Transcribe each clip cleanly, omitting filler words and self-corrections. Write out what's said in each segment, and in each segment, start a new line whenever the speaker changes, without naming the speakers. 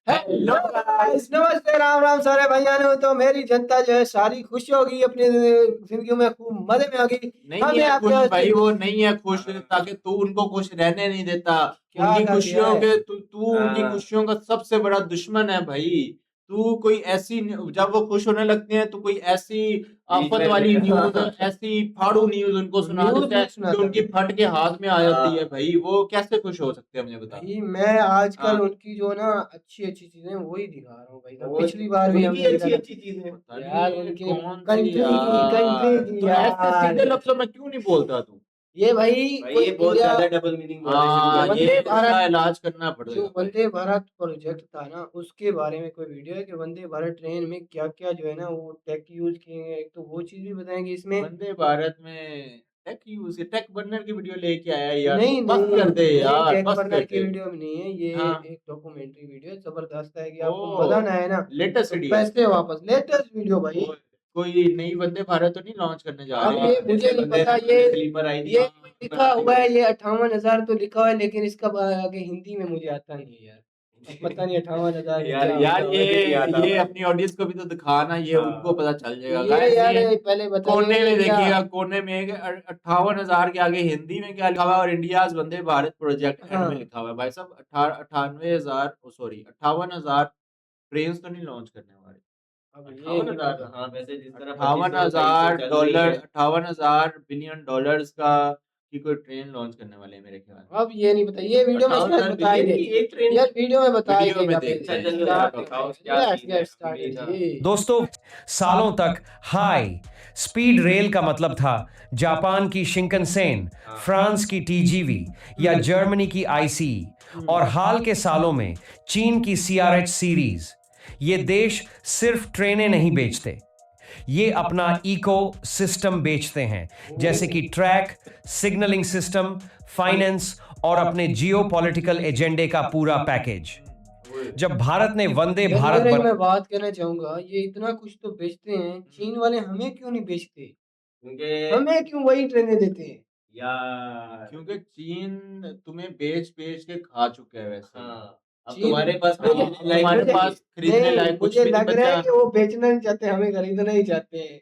Hello guys, नमस्ते, राम राम सारे भाइयों। तो मेरी जनता जो है सारी खुश होगी, अपनी जिंदगी में खूब मजे में होगी।
नहीं
हमें
है खुश
आपके
भाई, वो नहीं है खुश, ताकि तू उनको खुश रहने नहीं देता।
क्या
उनकी
कर दिया
खुशियों
है?
के तू उनकी खुशियों का सबसे बड़ा दुश्मन है भाई। तू कोई ऐसी जब वो खुश होने लगते हैं तो कोई ऐसी आफत वाली न्यूज, ऐसी फाड़ू न्यूज उनको सुना
न्यूज
देता है
नहीं
कि
सुनाता
उनकी फट के हाथ में आ जाती है। भाई वो कैसे खुश हो सकते हैं, मुझे बता।
भाई। मैं आजकल
हाँ,
उनकी जो ना अच्छी अच्छी चीजें वही दिखा रहा हूँ भाई।
वो
पिछली बार भी
उनकी
हमने
अच्छी
दिखा
अच्छी चीजें
पता
था यार,
नहीं
उनके
कौन सी
कंट्री
यार।
की
तो ऐसे सीधे
यार।
लफ्जों में क्यों नहीं बोलता तू?
ये भाई
भाई
कोई
ये बहुत
इंडिया
ज्यादा डबल मीनिंग बोलने शुरू
हाँ,
कर
ये
दिए।
वंदे भारत
इसका इलाज करना
जो
पड़ेगा भाई।
वंदे भारत प्रोजेक्ट था ना, उसके बारे में कोई वीडियो है कि वंदे भारत ट्रेन में क्या क्या जो है ना वो टेक यूज किए हैं। एक तो वो चीज भी बताएंगे इसमें।
वंदे भारत में टेक बर्नर की वीडियो लेके आया है यार,
नहीं
तू बस
नहीं
कर दे
नहीं,
यार,
टेक
बस कर
बर्नर की
दे।
वीडियो में नहीं है ये।
हाँ,
एक डॉक्यूमेंट्री वीडियो है, जबरदस्त है कि
ओ
आपको मजा ना आए ना
लेटेस्ट
तो
वीडियो है।
पैसे वापस। लेटेस्ट वीडियो भाई।
ओ, कोई नई वंदे भारत तो नहीं लॉन्च करने जा
अब
रहे?
ये मुझे नहीं पता, ये
स्लीपर आई थी।
ये लिखा हुआ है, ये 58,000 तो लिखा हुआ है, लेकिन इसका आगे हिंदी में मुझे आता नहीं है यार। अब पता नहीं 58,000 में
यार
क्या
यार
होगा।
ये अपनी ऑडियंस को भी तो दिखाना, ये उनको पता चल जाएगा
ये
गाइस।
यार
ये
पहले
कोने में
बताइए क्या।
देखिएगा, कोने में 58,000 के आगे हिंदी में क्या लिखा हुआ है, और India's Vande Bharat project and में
हाँ
लिखा हुआ है। भाई साहब 98,000, सॉरी 58,000 ट्रेन तो नहीं लॉन्च करने वाले।
अब ये
अट्ठावन
नहीं
हजार
पता।
हाँ वैसे जिस तरह
अट्ठावन
2500
हजार
चल रही
डॉलर
है।
58,000 बिलियन डॉलर्स का की कोई ट्रेन लॉन्च करने वाले हैं मेरे ख्याल में।
अब ये नहीं पता, ये वीडियो में शायद
58,000
बता ही
बिलियन
दे।
की एक ट्रेन।
यार वीडियो में बता ही
वीडियो में
देगा
देखते
पहले।
हैं,
चलो
वीडियो
यार
का
बताओ
बताते हैं।
क्या
लेट्स
सीन है
गेट स्टार्टेड
अभी।
जी।
दोस्तों, सालों तक हाई स्पीड रेल का मतलब था जापान की शिंकनसेन, फ्रांस की टीजीवी या जर्मनी की आईसी, और हाल के सालों में चीन की सीआरएच सीरीज। ये देश सिर्फ ट्रेनें नहीं बेचते, ये अपना इको सिस्टम बेचते हैं, जैसे कि ट्रैक, सिग्नलिंग सिस्टम, फाइनेंस और अपने जियो पॉलिटिकल एजेंडे का पूरा पैकेज। जब भारत ने वंदे
यार
भारत
यार एक मैं बात कहना चाहूंगा, ये इतना कुछ तो बेचते हैं, चीन वाले हमें क्यों नहीं बेचते?
क्योंकि
हमें क्यों वही ट्रेनें देते हैं?
यार
क्योंकि चीन तुम्हें बेच बेच के खा चुका है वैसे ही।
हाँ अब
चीन
तुम्हारे पास
हाँ,
मुझे
अब तुम्हारे
मुझे
पास खरीदने
नहीं,
लायक कुछ
मुझे
भी नहीं
लग रहा है
बचा।
कि वो बेचना नहीं चाहते, हमें खरीदना ही चाहते हैं।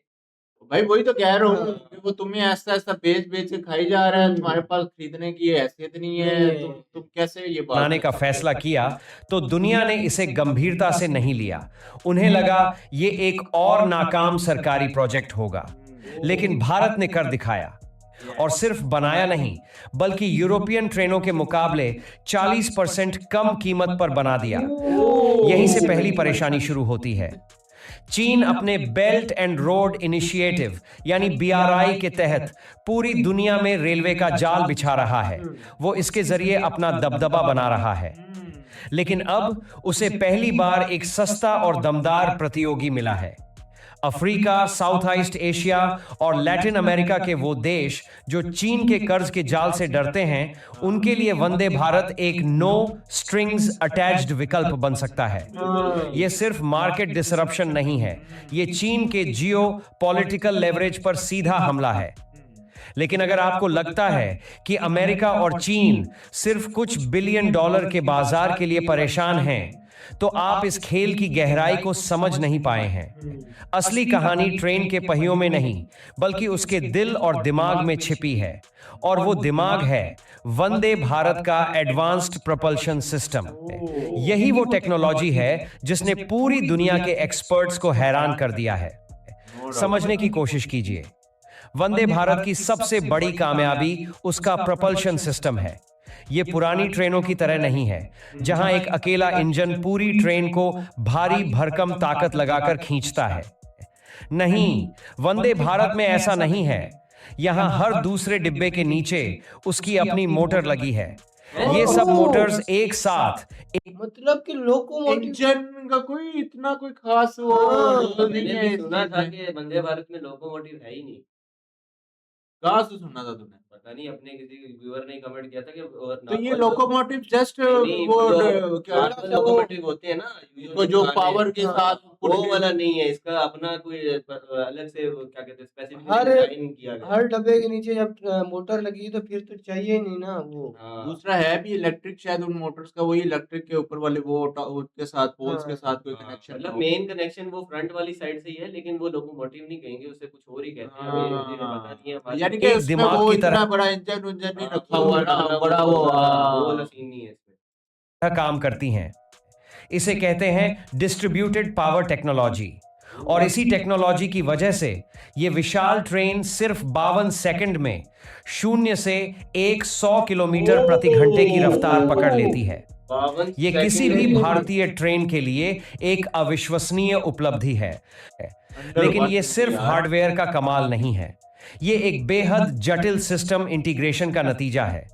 भाई वही तो कह रहा हूँ
हाँ।
कि वो तुम्हें ऐसा ऐसा बेच बेच के खाई जा रहा है, तुम्हारे पास खरीदने की हैसियत नहीं है।
नहीं है।
तुम कैसे ये बात
बनाने का
कर सकते हो?
फैसला किया तो दुनिया ने इसे गंभीरता से नहीं लिया। उन्हें लगा ये एक और नाकाम सरकारी प्रोजेक्ट होगा, लेकिन भारत ने कर दिखाया। और सिर्फ बनाया नहीं, बल्कि यूरोपियन ट्रेनों के मुकाबले 40% कम कीमत पर बना दिया। यहीं से पहली परेशानी शुरू होती है। चीन अपने बेल्ट एंड रोड इनिशिएटिव यानी बीआरआई के तहत पूरी दुनिया में रेलवे का जाल बिछा रहा है। वो इसके जरिए अपना दबदबा बना रहा है, लेकिन अब उसे पहली बार एक सस्ता और दमदार प्रतियोगी मिला है। अफ्रीका, साउथ ईस्ट एशिया और लैटिन अमेरिका के वो देश जो चीन के कर्ज के जाल से डरते हैं, उनके लिए वंदे भारत एक नो स्ट्रिंग्स अटैच्ड विकल्प बन सकता है। यह सिर्फ मार्केट डिसरप्शन नहीं है, यह चीन के जियो पॉलिटिकल लेवरेज पर सीधा हमला है। लेकिन अगर आपको लगता है कि अमेरिका और चीन सिर्फ कुछ बिलियन डॉलर के बाजार के लिए परेशान हैं, तो आप इस खेल की गहराई को समझ नहीं पाए हैं। असली कहानी ट्रेन के पहियों में नहीं, बल्कि उसके दिल और दिमाग में छिपी है, और वो दिमाग है वंदे भारत का एडवांस्ड प्रोपल्शन सिस्टम। यही वो टेक्नोलॉजी है जिसने पूरी दुनिया के एक्सपर्ट्स को हैरान कर दिया है। समझने की कोशिश कीजिए। वंदे भारत की सबसे बड़ी कामयाबी उसका प्रोपल्शन सिस्टम है। ये पुरानी ट्रेनों की तरह नहीं है, जहां एक अकेला इंजन पूरी ट्रेन को भारी भरकम ताकत लगाकर खींचता है। नहीं, वंदे भारत में ऐसा नहीं है। यहां हर दूसरे डिब्बे के नीचे उसकी अपनी मोटर लगी है। ये सब मोटर्स एक साथ
मतलब कि लोकोमोटिव।
इंजन का कोई इतना कोई खास वो रोल नहीं
मैंने
है
भी
इस
सुना
चीज
था
में।
कि वंदे भारत में लोकोमोटिव है ही नहीं।
कहाँ से सुना था तुमने?
पता नहीं, अपने किसी व्यूअर ने कमेंट किया था कि और
तो ये
नॉर्मल
लोकोमोटिव जस्ट
नहीं,
वो
जो
क्या
नॉर्मल लोकोमोटिव होते हैं ना,
वो जो पावर के साथ
वो वाला नहीं है, इसका अपना कोई अलग से वो क्या कहते हैं स्पेसिफिक
हर
डिजाइन किया गया है।
हर डब्बे के नीचे जब मोटर लगी तो फिर तो चाहिए ही नहीं ना वो।
हाँ,
दूसरा है भी इलेक्ट्रिक, शायद उन मोटर्स का वही इलेक्ट्रिक के ऊपर वाले वो उसके साथ पोल्स के
हाँ,
साथ कोई
हाँ,
कनेक्शन
मतलब
हो।
मेन कनेक्शन वो फ्रंट वाली साइड से ही है, लेकिन वो लोकोमोटिव नहीं कहेंगे, उसे कुछ और ही कहते हैं। अभी मुझे बता दिए हमारे
यानी कि
एक
उसमें
दिमाग
वो
की तरह
इतना बड़ा इंजन उंजन नहीं
हाँ,
रखा हुआ ना, बड़ा वो
वो वाला सीन नहीं है इसमें।
काम करती हैं। इसे कहते हैं डिस्ट्रीब्यूटेड पावर टेक्नोलॉजी। और इसी टेक्नोलॉजी की वजह से ये विशाल ट्रेन सिर्फ 52 सेकंड में 0 से 100 किलोमीटर प्रति घंटे की रफ्तार पकड़ लेती है।
52
ये किसी
सेकंड
भी
में।
भारतीय ट्रेन के लिए एक अविश्वसनीय उपलब्धि है। लेकिन ये सिर्फ हार्डवेयर का कमाल नहीं है, ये एक बेहद जटिल सिस्टम इंटीग्रेशन का नतीजा है।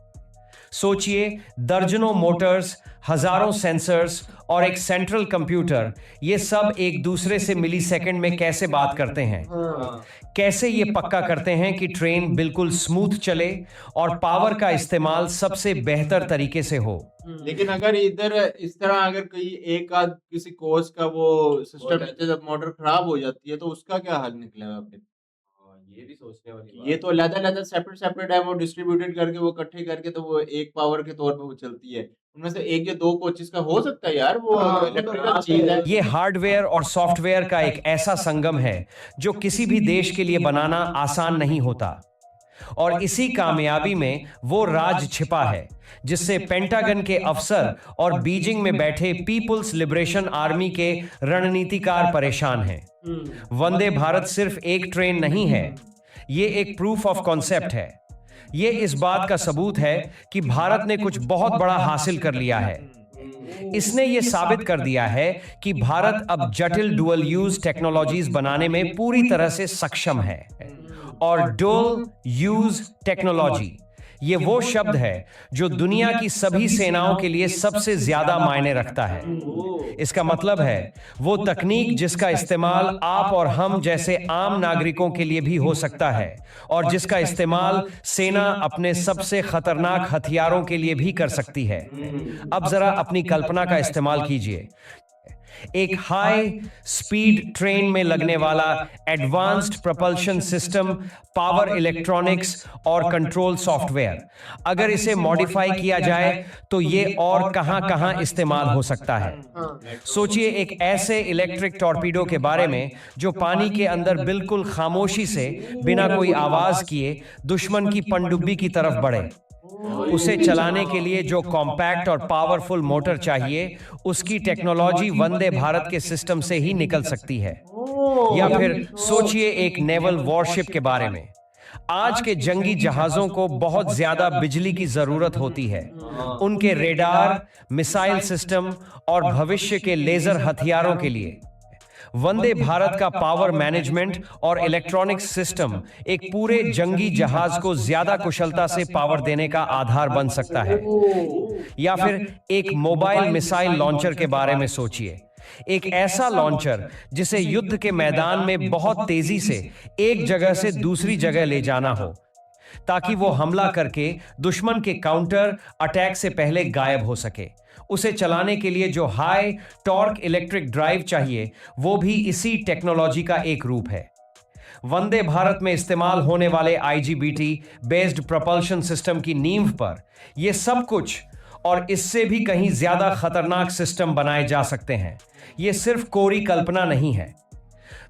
सोचिए, दर्जनों मोटर्स, हजारों सेंसर्स और एक सेंट्रल कंप्यूटर, ये सब एक दूसरे से मिलीसेकंड में कैसे बात करते हैं।
हाँ,
कैसे ये पक्का करते हैं कि ट्रेन बिल्कुल स्मूथ चले और पावर का इस्तेमाल सबसे बेहतर तरीके से हो।
लेकिन अगर इधर इस तरह अगर कोई एक आध किसी कोर्स का वो सिस्टम जब मोटर खराब हो जाती है तो उसका क्या हल निकलेगा फिर?
हाँ, ये भी सोचने वाली
ये
बात
तो अलग-अलग सेपरेट है, वो डिस्ट्रीब्यूटेड करके वो इकट्ठे करके तो वो एक पावर के तौर पे वो चलती है। उनमें से एक या दो कोचेस का हो सकता है यार, वो
हाँ,
इलेक्ट्रिकल चीज है।
ये हार्डवेयर और सॉफ्टवेयर का एक ऐसा संगम है जो किसी भी देश के लिए बनाना आसान नहीं होता। और इसी कामयाबी में वो राज छिपा है जिससे पेंटागन के अफसर और बीजिंग में बैठे पीपुल्स लिबरेशन आर्मी के रणनीतिकार परेशान हैं। वंदे भारत सिर्फ एक ट्रेन नहीं है, ये एक प्रूफ ऑफ कॉन्सेप्ट है। ये इस बात का सबूत है कि भारत ने कुछ बहुत बड़ा हासिल कर लिया है। इसने ये साबित कर दिया है कि भारत अब जटिल डुअल यूज टेक्नोलॉजीज बनाने में पूरी तरह से सक्षम है। और डुअल यूज टेक्नोलॉजी, ये वो शब्द है जो दुनिया की सभी सेनाओं के लिए सबसे ज्यादा मायने रखता है। इसका मतलब है वो तकनीक जिसका इस्तेमाल आप और हम जैसे आम नागरिकों के लिए भी हो सकता है और जिसका इस्तेमाल सेना अपने सबसे खतरनाक हथियारों के लिए भी कर सकती है। अब जरा अपनी कल्पना का इस्तेमाल कीजिए। एक हाई स्पीड ट्रेन में लगने वाला advanced propulsion system, power electronics और कंट्रोल सॉफ्टवेयर, अगर इसे मॉडिफाई किया जाए तो ये और कहां-कहां इस्तेमाल हो सकता है। सोचिए एक ऐसे इलेक्ट्रिक टॉर्पीडो के बारे में जो पानी के अंदर बिल्कुल खामोशी से बिना कोई आवाज किए दुश्मन की पनडुब्बी की तरफ बढ़े। उसे चलाने के लिए जो कॉम्पैक्ट और पावरफुल मोटर चाहिए, उसकी टेक्नोलॉजी वंदे भारत के सिस्टम से ही निकल सकती है। या फिर सोचिए एक नेवल वॉरशिप के बारे में। आज के जंगी जहाजों को बहुत ज्यादा बिजली की जरूरत होती है उनके रेडार, मिसाइल सिस्टम और भविष्य के लेजर हथियारों के लिए। वंदे भारत का पावर मैनेजमेंट और इलेक्ट्रॉनिक्स सिस्टम एक पूरे जंगी जहाज को ज्यादा कुशलता से पावर देने का आधार बन सकता है। या फिर एक मोबाइल मिसाइल लॉन्चर के बारे में सोचिए, एक ऐसा लॉन्चर जिसे युद्ध के मैदान में बहुत तेजी से एक जगह से दूसरी जगह ले जाना हो ताकि वो हमला करके दुश्मन के काउंटर अटैक से पहले गायब हो सके। उसे चलाने के लिए जो हाई टॉर्क इलेक्ट्रिक ड्राइव चाहिए, वो भी इसी टेक्नोलॉजी का एक रूप है। वंदे भारत में इस्तेमाल होने वाले IGBT बेस्ड propulsion सिस्टम की नींव पर यह सब कुछ और इससे भी कहीं ज्यादा खतरनाक सिस्टम बनाए जा सकते हैं। यह सिर्फ कोरी कल्पना नहीं है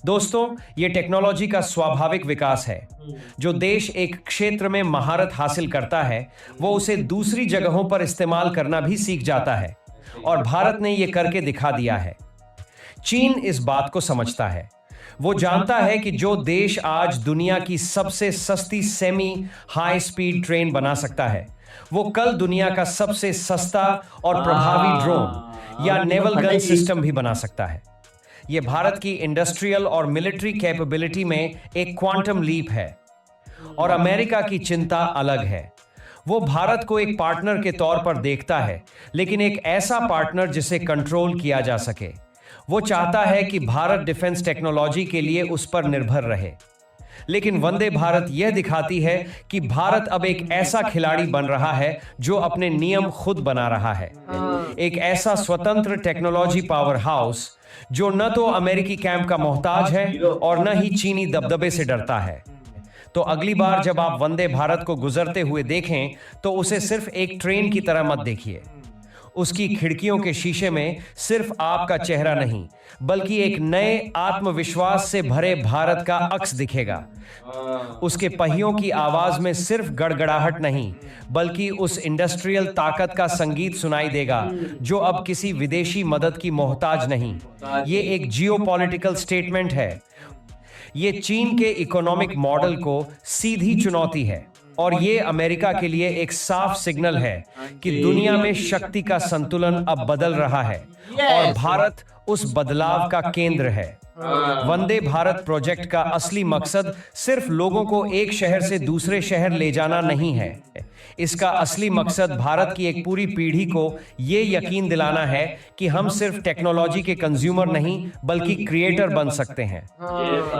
दोस्तों, यह टेक्नोलॉजी का स्वाभाविक विकास है। जो देश एक क्षेत्र में महारत हासिल करता है, वो उसे दूसरी जगहों पर इस्तेमाल करना भी सीख जाता है और भारत ने यह करके दिखा दिया है। चीन इस बात को समझता है। वो जानता है कि जो देश आज दुनिया की सबसे सस्ती सेमी हाई स्पीड ट्रेन बना सकता है, वो कल दुनिया का सबसे सस्ता और प्रभावी ड्रोन या नेवल गन सिस्टम भी बना सकता है। यह भारत की इंडस्ट्रियल और मिलिट्री कैपेबिलिटी में एक क्वांटम लीप है। और अमेरिका की चिंता अलग है। वो भारत को एक पार्टनर के तौर पर देखता है, लेकिन एक ऐसा पार्टनर जिसे कंट्रोल किया जा सके। वो चाहता है कि भारत डिफेंस टेक्नोलॉजी के लिए उस पर निर्भर रहे। लेकिन वंदे भारत यह दिखाती है कि भारत अब एक ऐसा खिलाड़ी बन रहा है जो अपने नियम खुद बना रहा है,
हाँ
एक ऐसा स्वतंत्र टेक्नोलॉजी पावर हाउस जो न तो अमेरिकी कैंप का मोहताज है और न ही चीनी दबदबे से डरता है। तो अगली बार जब आप वंदे भारत को गुजरते हुए देखें तो उसे सिर्फ एक ट्रेन की तरह मत देखिए। उसकी खिड़कियों के शीशे में सिर्फ आपका चेहरा नहीं, बल्कि एक नए आत्मविश्वास से भरे भारत का अक्स दिखेगा। उसके पहियों की आवाज में सिर्फ गड़गड़ाहट नहीं, बल्कि उस इंडस्ट्रियल ताकत का संगीत सुनाई देगा जो अब किसी विदेशी मदद की मोहताज नहीं। ये एक जियोपॉलिटिकल स्टेटमेंट है। ये चीन के इकोनॉमिक मॉडल को सीधी चुनौती है और ये अमेरिका के लिए एक साफ सिग्नल है कि दुनिया में शक्ति का संतुलन अब बदल रहा है और भारत उस बदलाव का केंद्र है। वंदे भारत प्रोजेक्ट का असली मकसद सिर्फ लोगों को एक शहर से दूसरे शहर ले जाना नहीं है। इसका असली मकसद भारत की एक पूरी पीढ़ी को ये यकीन दिलाना है कि हम सिर्फ टेक्नोलॉजी के कंज्यूमर नहीं बल्कि क्रिएटर बन सकते हैं।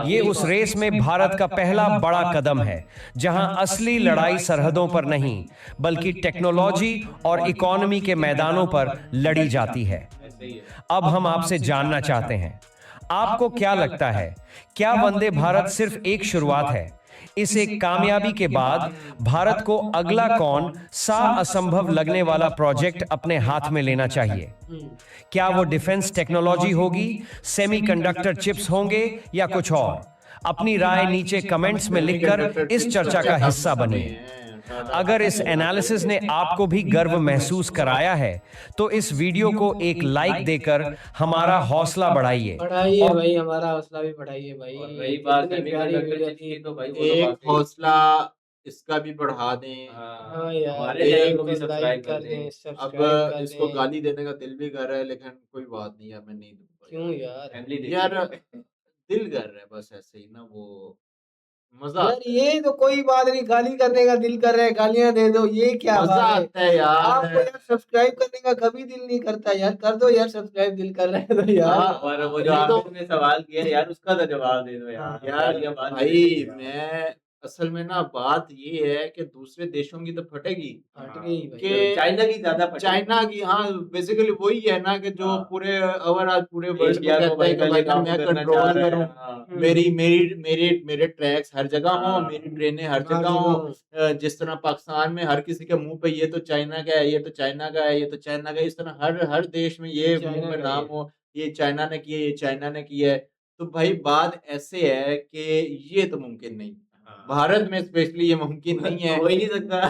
ये उस रेस में भारत का पहला बड़ा कदम है जहां असली लड़ाई सरहदों पर नहीं बल्कि टेक्नोलॉजी और इकोनॉमी के मैदानों पर लड़ी जाती है। अब हम आपसे जानना चाहते हैं, आपको क्या लगता है, क्या वंदे भारत सिर्फ एक शुरुआत है? इस एक कामयाबी के बाद भारत को अगला कौन सा असंभव लगने वाला प्रोजेक्ट अपने हाथ में लेना चाहिए? क्या वो डिफेंस टेक्नोलॉजी होगी, सेमीकंडक्टर चिप्स होंगे या कुछ और? अपनी राय नीचे कमेंट्स में लिखकर इस चर्चा का हिस्सा बनिए। अगर इस एनालिसिस ने आपको भी गर्व महसूस कराया है तो इस वीडियो को एक लाइक देकर हमारा हौसला बढ़ाइए।
बढ़ाइए भाई, हमारा हौसला भी बढ़ाइए भाई।
और रही बात
इतनी प्यारी
सेमीकंडक्टर
वीडियो
चिप्स
थी।
की तो भाई वो तो
एक
वाकई
हौसला इसका भी बढ़ा दें।
हाँ यार,
हमारे चैनल को भी
लाइक
सब्सक्राइब कर
कर
दें।
दें,
अब
सब्सक्राइब कर
इसको
दें।
गाली देने का दिल भी कर रहा है लेकिन कोई बात नहीं है, मैं नहीं दूंगा
क्यों यार?
फैमिली देखी
यार।
है।
दिल कर रहा है बस ऐसे ही ना, वो मजा
यार ये तो कोई बात नहीं, गाली करने का दिल कर रहा है, गालियां दे दो, ये क्या
मजा
बात है?
आता है
आपको
यार।
यार सब्सक्राइब करने का कभी दिल नहीं करता यार, कर दो यार सब्सक्राइब, दिल कर रहा है तो यार।
हाँ,
और वो जो
नहीं तो
आपने सवाल किया यार उसका तो जवाब दे दो यार।
हाँ।
यार
गालियां बाद में
भाई
देंगे।
मैं असल में ना बात ये है कि दूसरे देशों की तो फटेगी
हट गई भाई।
कि
चाइना की ज्यादा फटी।
चाइना की। हाँ, बेसिकली वही है ना कि जो
हाँ।
पूरे ओवरऑल पूरे वर्ल्ड को
इंडिया को
कहता है कि भाई
काबू
मैं
करना
कंट्रोल
चाह रहा है।
करूं,
हाँ।
मेरी मेरी मेरे मेरे ट्रैक्स हर जगह हो,
हाँ।
मेरी ट्रेनें हर
हर
जगह हो।
जगह।
जिस तरह पाकिस्तान में हर किसी के मुंह पे ये तो चाइना का है, ये तो चाइना का है, ये तो चाइना का है, इस तरह हर हर देश में ये
चाइना
मुंह में
का
नाम
ये।
हो, ये चाइना ने किया, ये चाइना ने किया है। तो भाई बात ऐसे है कि ये तो मुमकिन नहीं,
हाँ।
भारत में स्पेशली ये मुमकिन नहीं है।
हो ही नहीं सकता।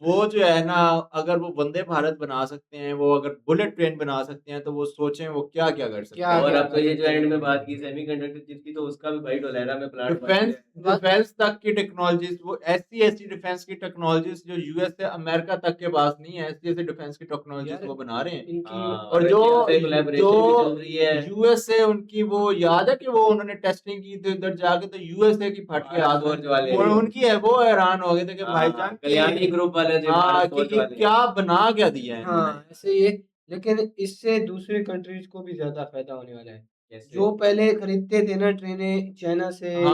वो जो है ना, अगर वो वंदे भारत बना सकते हैं, वो अगर बुलेट ट्रेन बना सकते हैं, तो वो सोचें वो क्या क्या कर सकते
क्या
हैं।
और
क्या
अब तो ये जो
कर
एंड में
सकते
बात की सेमीकंडक्टर चिप की, तो उसका भी भाई डोलेरा में प्लांट बन
डिफेंस
गया है।
डिफेंस तक की टेक्नोलॉजीज, वो ऐसी ऐसी डिफेंस की टेक्नोलॉजीज जो यूएस से अमेरिका तक के पास नहीं है, ऐसी ऐसी डिफेंस की टेक्नोलॉजीज
यार,
वो बना रहे हैं।
इनकी
हाँ,
और जो
रशिया से collaboration भी चल रही है।
यूएस से उनकी वो याद है कि वो उन्होंने टेस्टिंग की थी उधर जाके, तो यूएसए की फट के हाथ
फौज वाले।
और उनकी है वो हैरान हो गए थे कि भाईजान
कल्याणी ग्रुप वाले जो
हाँ
भारत
कि
फौज
ये
वाले।
क्या बना क्या दिया है इन्होंने।
हाँ ऐसे ही है, लेकिन इससे दूसरे कंट्रीज को भी ज्यादा फायदा होने वाला है।
कैसे?
जो पहले खरीदते थे ना ट्रेनें चाइना से,
हाँ,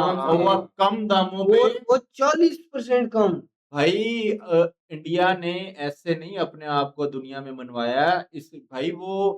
जापान
वो
से,
कम दामों पे
वो 40% कम।
भाई इंडिया ने ऐसे नहीं अपने आप को दुनिया में मनवाया। इस भाई वो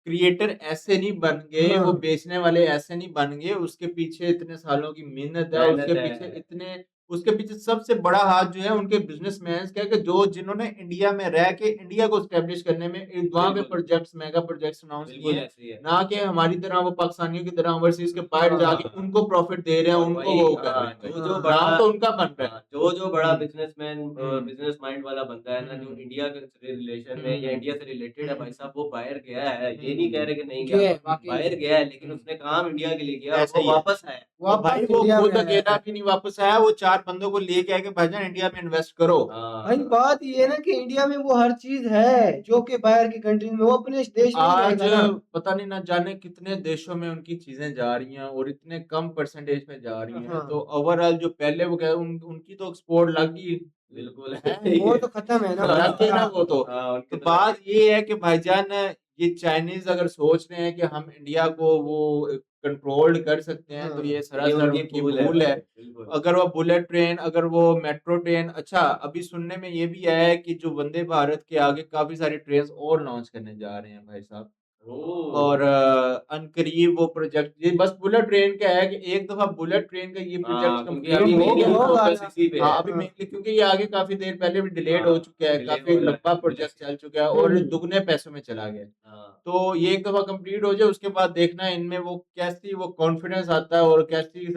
क्रिएटर ऐसे नहीं बन गए,
हाँ।
वो बेचने वाले ऐसे नहीं बन गए। उसके पीछे इतने सालों की मेहनत है,
मेहनत
उसके
है।
पीछे इतने, उसके पीछे सबसे बड़ा हाथ जो है उनके बिजनेसमैन का है कि जो जिन्होंने इंडिया में रह के इंडिया को स्टैब्लिश करने में वहाँ के
बिल्कुल।
प्रोजेक्ट्स, मेगा प्रोजेक्ट्स अनाउंस किए
बिल्कुल
हैं।
ऐसे ही है।
ना कि हमारी तरह वो पाकिस्तानियों की तरह ओवरसीज के बाहर
हाँ।
जाके उनको प्रॉफिट दे रहे हैं,
और
उनको
वही,
वो कर रहे हैं।
जो
हाँ।
जो
नाम
बड़ा
तो उनका बन रहा है।
जो बड़ा बिजनेसमैन
हम्म।
बिजनेस माइंड वाला बंदा है ना, जो
हम्म।
इंडिया के रिलेशन में या इंडिया से रिलेटेड है, भाई साहब वो बाहर गया है। ये
हम्म।
नहीं कह रहे कि नहीं
गया
गया,
है, वाकई
बाहर गया है, लेकिन उसने काम इंडिया के लिए किया,
ऐसा
वो
ही है।
वापस आया।
और भाई
वापस
वो
इंडिया
खुद
में
अकेला
आया।
भी नहीं वापस आया, वो 4 बंदों को लेके आया कि भाईजान इंडिया में इन्वेस्ट करो।
भाई बात ये है ना कि इंडिया में वो हर चीज है जो कि बाहर की कंट्री में, वो अपने देश में ही
आज
रहेगा ना।
पता नहीं ना जाने कितने देशों में उनकी चीजें जा रही हैं और इतने कम परसेंटेज में जा रही हैं।
हाँ।
तो ओवरऑल जो पहले वो उनकी तो एक्सपोर्ट लग गई,
बिल्कुल
है।
वो तो खत्म है ना
लग गई ना वो तो।
हाँ, उनके
तो
तो
बात ये है कि भाईजान ये चाइनीज अगर सोच रहे हैं कि हम इंडिया को वो कंट्रोल्ड कर सकते हैं तो
हाँ,
ये
ये
सरासर
उनकी
उनकी
भूल है
भूल है।
भाई, बिल्कुल।
अगर वो बुलेट ट्रेन, अगर वो मेट्रो ट्रेन, अच्छा अभी सुनने में ये भी आया है कि जो वंदे भारत के आगे काफी सारी ट्रेन और लॉन्च करने जा रहे हैं भाई साहब।
ओह!
और अनकरीब वो प्रोजेक्ट, ये बस बुलेट ट्रेन का है कि एक दफा बुलेट ट्रेन का ये प्रोजेक्ट
क्योंकि
कंप्लीट
अभी
हो
मेनली
गया।
फोकस इसी पे
हाँ
है।
अभी
हाँ।
मेनली क्योंकि ये आगे काफी देर पहले भी डिलेड हो
हाँ,
चुका है,
डिले
काफी
हो रहा है
लंबा
वजह
प्रोजेक्ट
से।
चल चुका है और
हम्म।
दुगने पैसों में चला गया।
हाँ।
तो ये एक दफा कंप्लीट हो जाए उसके बाद देखना है इनमें वो कैसी वो कॉन्फिडेंस आता है और कैसी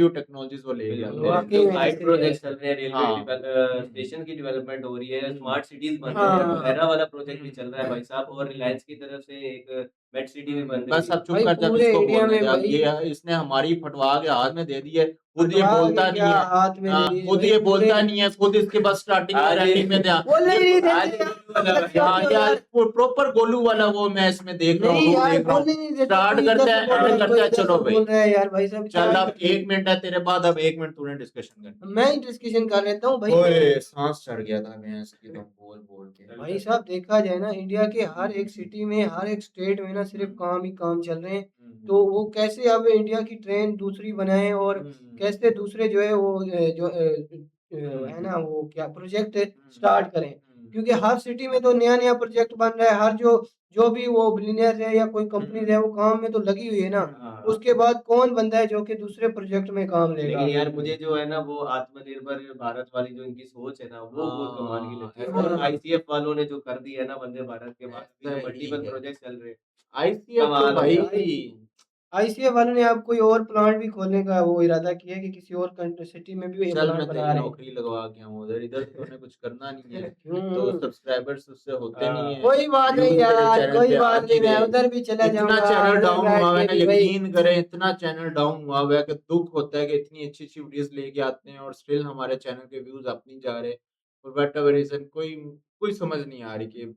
वो टेक्नोलॉजीज वो ले
बिल्कुल,
जाते हैं।
वाकई
जो
में
गाइड
ऐसे ही है।
प्रोजेक्ट्स चल रहे हैं, रेलवे
हाँ।
स्टेशन की डेवलपमेंट हो रही है,
हम्म।
स्मार्ट सिटीज बन रही है,
हाँ।
वगैरह वाला प्रोजेक्ट भी चल रहा है
हम्म।
भाई साहब, और रिलायंस की तरफ से एक मेट सिटी भी बन रही
बस
है।
अब चुप
भाई
कर जा,
पूरे
किसको
इंडिया
बोलने
में
दे अब।
भाई
ये इसने हमारी फटवा के हाथ में दे दी है, खुद ये
हटवा
बोलता
के क्या
नहीं है।
हाथ में दे दी
खुद
भाई
ये
पूरे
बोलता नहीं है, खुद इसके पास स्टार्टिंग में
आज
रैंकिंग में ध्यान
बोलने ही नहीं
आज
देते
वाला
यार, कैसे होते हो
यार
यार?
प्रॉपर गोलू वाला वो मैं इसमें देख रहा हूँ,
नहीं
रू
यार,
देख रहा
बोलने
हूँ।
नहीं देते,
स्टार्ट
कोई
करते
इधर से
हैं,
बोल रहा
एंड
है,
करते
कोई
हैं,
इधर
चलो
से
भाई
बोल रहा है यार, भाई साहब क्या
चल
ही
अब
करें?
1 मिनट है तेरे बाद, अब 1 मिनट तूने डिस्कशन करना।
मैं ही डिस्कशन कर लेता हूँ भाई।
ओए सांस चढ़ गया था मैं इसकी तो बोल बोल के।
भाई साहब देखा जाए ना, इंडिया के हर एक सिटी में, हर एक स्टेट में ना सिर्फ काम ही काम चल रहे हैं। तो वो कैसे अब इंडिया की ट्रेन दूसरी बनाए और कैसे दूसरे जो है वो है ना वो क्या प्रोजेक्ट स्टार्ट करें, क्योंकि हर सिटी में तो नया नया प्रोजेक्ट बन रहा है। हर जो जो भी वो बिलियनर है या कोई कंपनी है वो काम में तो लगी हुई है ना।
हाँ।
उसके बाद कौन बंदा है जो कि दूसरे प्रोजेक्ट में काम लेगा?
लेकिन यार मुझे जो है ना वो आत्मनिर्भर भारत वाली जो इनकी सोच है ना वो बहुत कमाल की लगती है,
हाँ,
और
हाँ।
आईसीएफ वालों ने जो कर दिया है ना वंदे भारत के बाद, अभी जो
ऐसा ही
मल्टीपल
है।
प्रोजेक्ट चल रहे हैं,
आईसीएफ तो
कमाल हो
भाई
गया।
आईसीएफ वालों ने अब कोई और प्लांट भी खोलने का वो इरादा किया है कि किसी और सिटी में भी ये
चल
प्लांट
मैं
बना
तेरी
रहे हैं।
नौकरी लगवा के आऊँ उधर, इधर तो तूने कुछ करना नहीं है। तो
क्यों?
सब्सक्राइबर्स उससे होते नहीं है,
कोई बात नहीं
व्यूज तेरे
यार,
चैनल
कोई
पे आ
बात
नहीं
नहीं, मैं
रहे।
उधर भी चला
इतना
जाऊंगा,
चैनल
उधर
डाउन
बैठ
हुआ है
के
ना,
भी भाई।
यकीन करें इतना चैनल डाउन हुआ है कि दुख होता है कि इतनी अच्छी अच्छी वीडियोस लेके आते हैं और स्टिल हमारे चैनल के व्यूज अप नहीं जा रहे। और वट एवर रीजन, कोई कोई समझ नहीं आ रही कि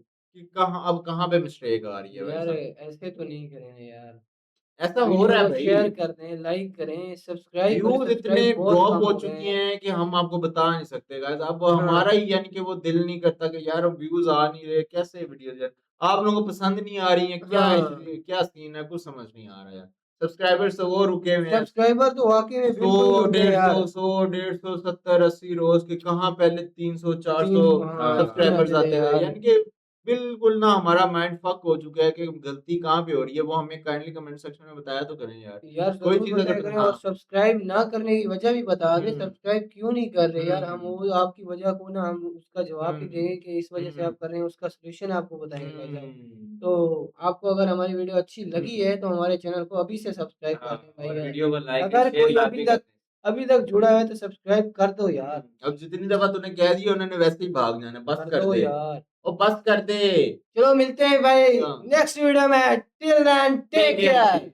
कहाँ अब कहाँ पे मिस्टेक आ रही है भाई
यार
साहब।
ऐसे तो नहीं करेंगे यार।
ऐसा हो
वीडियो
रहा है
को
भाई,
शेयर कर दें, लाइक करें, सब्सक्राइब करें,
व्यूज इतने
सब्सक्राइब बहुत
ड्रॉप
कम
हो
हो गए
चुके
हैं।
हैं कि हम आपको बता नहीं सकते गाइस। अब
हाँ
हमारा ही यानी कि वो दिल नहीं करता कि यार अब व्यूज आ नहीं रहे, कैसे वीडियो यार आप लोगों को पसंद नहीं आ रही है, क्या
हाँ,
क्या सीन है, कुछ समझ नहीं आ रहा यार। सब्सक्राइबर्स तो वो रुके हुए हैं
सब्सक्राइबर तो वाकई में
100
बिल्कुल रुक गए यार।
150 70 80 रोज के, कहाँ पहले 300 400
तीन, हाँ इतने
सब्सक्राइबर्स
आते थे
आते थे।
यार।
यानी कि बिल्कुल ना हमारा माइंड फक हो चुका है कि गलती कहाँ पे हो रही है, वो हमें काइंडली कमेंट सेक्शन में बताया तो करें यार।
यार
कोई
ज़रूर
चीज
बताया
अगर
करें,
हाँ
और सब्सक्राइब ना करने की वजह भी बता दें,
हम्म
सब्सक्राइब क्यों नहीं कर रहे यार। हम
हम्म
वो आपकी वजह को ना हम उसका जवाब भी
हम्म
देंगे कि इस वजह से
हम्म
आप कर रहे हैं, उसका सॉल्यूशन आपको बताएंगे भाई साहब।
हम्म
तो आपको अगर हमारी वीडियो अच्छी लगी है तो हमारे चैनल को अभी से सब्सक्राइब कर
हाँ,
दें भाई
और
यार।
वीडियो को लाइक एंड
अगर
शेयर
कोई
लाजमी कर दें।
अभी तक जुड़ा है तो सब्सक्राइब कर दो यार।
अब जितनी दफा तूने कह दिया उन्होंने वैसे ही भाग जाना, बस
कर
कर
दो
दे।
यार।
ओ बस कर दे।
चलो मिलते हैं भाई
हाँ।
नेक्स्ट वीडियो में। Till then take
take care.
Care.